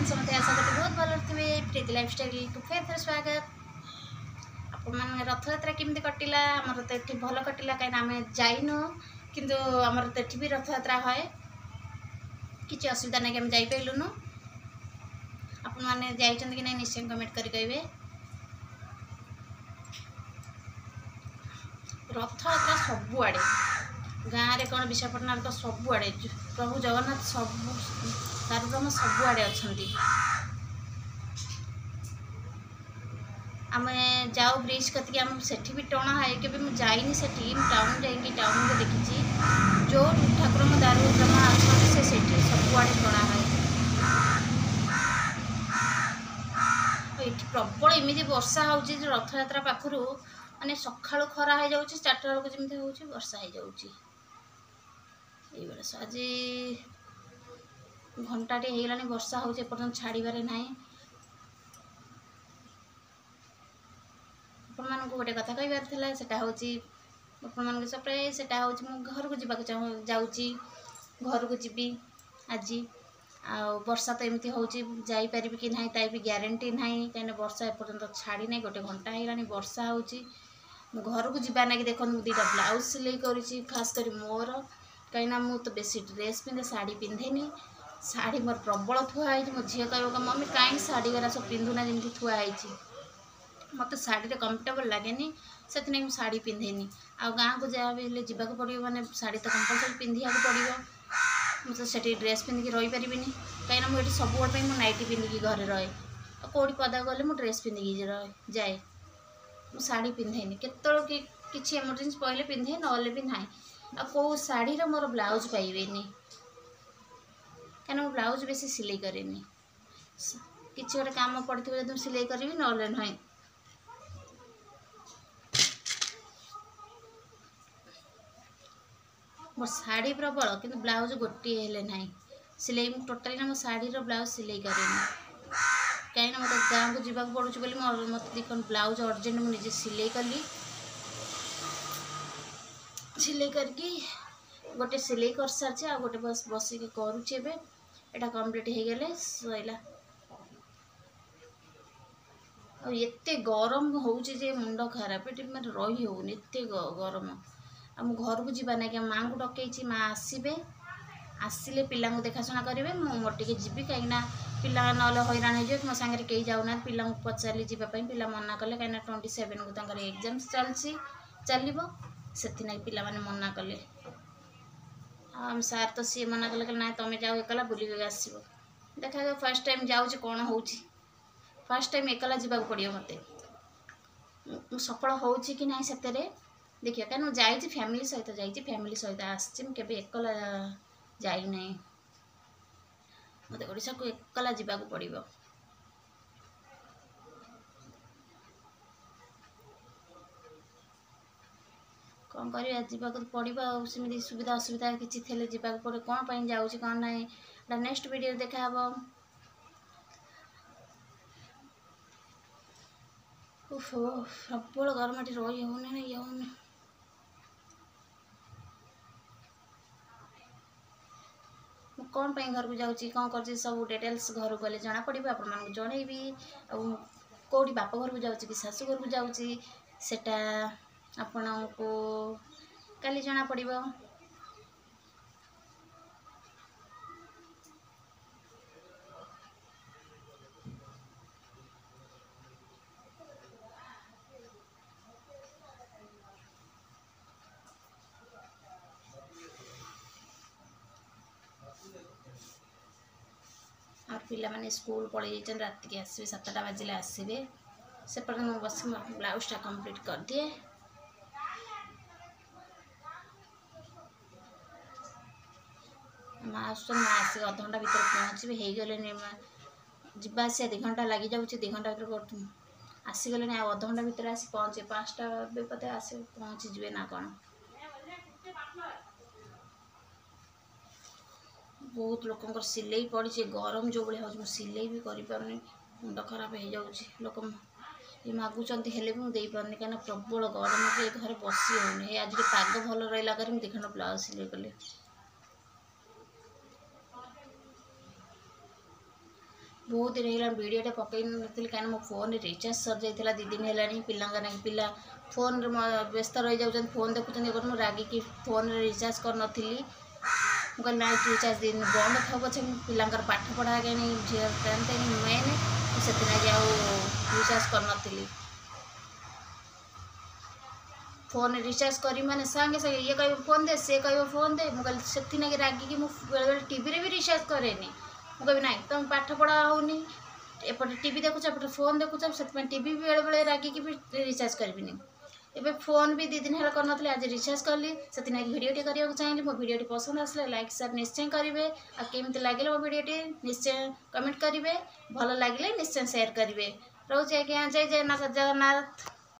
समझते आशा करते बहुत भल थे। प्रीति लाइफस्टाइल को फेर फेर स्वागत। आपण रथ यात्रा केमती कटिला आमर तो ये भल कटिला कहीं आम जाइनु किंतु आमर तो ये भी रथ यात्रा है किसी असुविधा नहीं कि आम जाइलुनु। आपण मैंने जाइछन कि नहीं निश्चय कमेंट कर कहे। रथ यात्रा सबुआड़े गाँव में कौन विशाखापटना तो सबुआड़े प्रभु जगन्नाथ सब दारुब्रह्म सबुआड़े अच्छा। आम जाऊ ब्रिज कतिक आम सेठी भी टणा है कि जाइनी से टाउन जाइए टाउन को देखी जो ठाकुर दारुब्रह्म अच्छा से सबुआड़े टणा है। ये प्रबल एमती वर्षा हो रथ यात्रा पाखु माने सकाळु खरा हो जाऊँ 4टा बेलू जमी हो वर्षा हो जाऊँ। आज घंटाटे होगला वर्षा हो छाड़बार ना। आपण गोटे कथा कहबार सेटा हूँ आपण सरप्राइज सेटा हूँ मु घर को जावाक जाऊँगी घर को जीवी आज आ वर्षा तो एमती हो जापर कि ना ताई भी ग्यारंटी ना कहीं वर्षा एपर्तंत छाड़ी ना गोटे घंटा होगला वर्षा हो घर को जीवा ना कि देखो मुझे 2टा ब्लाउज सिलाई करी खास कर मोर कहीं मु तो बेसी ड्रेस पिंधे साड़ी पिंधेनी साड़ी मोर प्रबल थुआई मो झी कह मम्मी कहीं साड़ी गरा सब पिंधुना जमी थुआई मत साड़ी कंफर्टेबल लगे से साड़ी पिंधेनी आ गाँव को जहाँ भी जावाक पड़ो मैंने साड़ी तो कंपलसरी पिंधिया पड़ो मुझे से ड्रेस पिंधिकी रही पारि कहीं मुझे सब मुझे नाइटी पिंधिकी घर रहे कौटी पदा गले मुझे ड्रेस पिंधिकी जाए साड़ी पिंधेनी केत कि एमरजेंसी पड़े पिंधे ना भी ना आ कौ शाढ़ी मोर ब्लाउज पाइबेनी कहीं ब्लाउज बेसी सिलाई करेनी किसी गोटे काम पड़े जो सिलाई करी ना ना मोर शाढ़ी प्रबल कि ब्लाउज गोटे हेले ना सिलाई टोटाली ना मो शाढ़ी ब्लाउज सिलाई करेनी कहीं मत गाँव को जावाक पड़ो मत देखो ब्लाउज अर्जेंट मुझे सिलाई कली सिलाई करके गोटे सिलाई कर सारी आ गोटे बस बसिक करुचे एटा कंप्लीट हो गले सैला। एते गरम होउचे जे मुंड खराब ये मतलब रही होनी एते गरम आ घर को जीवा ना कि माँ को डकई माँ आसबे आसिले पिला देखाशुना करेंगे मोटे जीवी कहीं पिला ना हैरान हो मो सांगे कहीं जाऊना पिला पचारि जावाई पिला मना कले कहीं 27 को एग्जाम चलो से पिला माने मना कले आम सार तो सी मना कले ना तुम जाओ एकला बुलिक आसो देखा फर्स्ट टाइम जाऊँ कौन हो फर्स्ट टाइम एकला जावाक पड़ो मत सफल हो कि ना से देखिए कहीं जाइए फैमिली सहित फैमिली सहित आसके एकला जाइना मत ओडिशा को एकला जावाक पड़ो। कौन कर जावाक पड़ो सेमती सुविधा असुविधा किसी थे जावाक पड़े कौन पर जाऊँगी कौन ना नेक्स्ट वीडियो देखा। ओहो प्रबल गरम रही होनी ना ये होनी कौन पर घर को जाऊँगी कौन कर सब डिटेल्स घर को गले जना पड़ो आपण मानक जनइबी कौटी बाप घर को जाऊँगी कि शाशु घर को जाऊँगी सेटा आपण को काली जना पड़ो। और पिला माने स्कूल पड़े जाइए रात के आसबे 7टा बाजिले आसबे से मुझे बस ब्लाउजटा कंप्लीट कर दिए। माँ आस आसिक अध घंटा भर पहुँचे हो गले जावास 2 घंटा लगी जाऊँ 2 घंटा भर आसीगले अध घंटा भर आसी पहुँचे 5टा पते आस पहुँची जी ना कौन बहुत लोक सिलाई पड़ी गरम जो भाई हो सिलाई भी कर मुंड खराब हो जाऊँगी लोक ये मागुंट हेल्ले भी मुझे पार्नी कहीं प्रबल गरम के घर बसी होनी आज पाग भल रहा कर 2 खंड ब्लाउज सिलाई कली बहुत दिन है वीडियोटा पकई नी कहीं मो फोन रिचार्ज सर जाइए 2 दिन है पिला फोन व्यस्त रही जाऊँ फोन देखुं मुझे रागिकी फोन रिचार्ज कर नी मुझे नाइट रिचार्ज दिन बंद था पचे पिलांकर पाठ पढ़ा के झील मेन से रिचार्ज कर नी फोन रिचार्ज करी माने सांगे सांगे ये कह फोन दे से कह फोन दे मुझे से रागिकी मुझे टीवी भी रिचार्ज करे मुझे ना तुम पाठ पढ़ा होनी एपटे टीवी देखुच एपटे फोन देखुच से टीवी बेले बेले रागिकी भी रिचार्ज करी एबे फोन भी 2 दिन है कर नी आज रिचार्ज कली से भिडियोटी करने चाहिए मो भिडियोटी पसंद आसले लाइक शेयर निश्चय करेंगे आ केमती लगे मो भिडियोटी निश्चय कमेंट करेंगे भल लगे निश्चय शेयर करेंगे रोचे आज्ञा जय जगन्नाथ।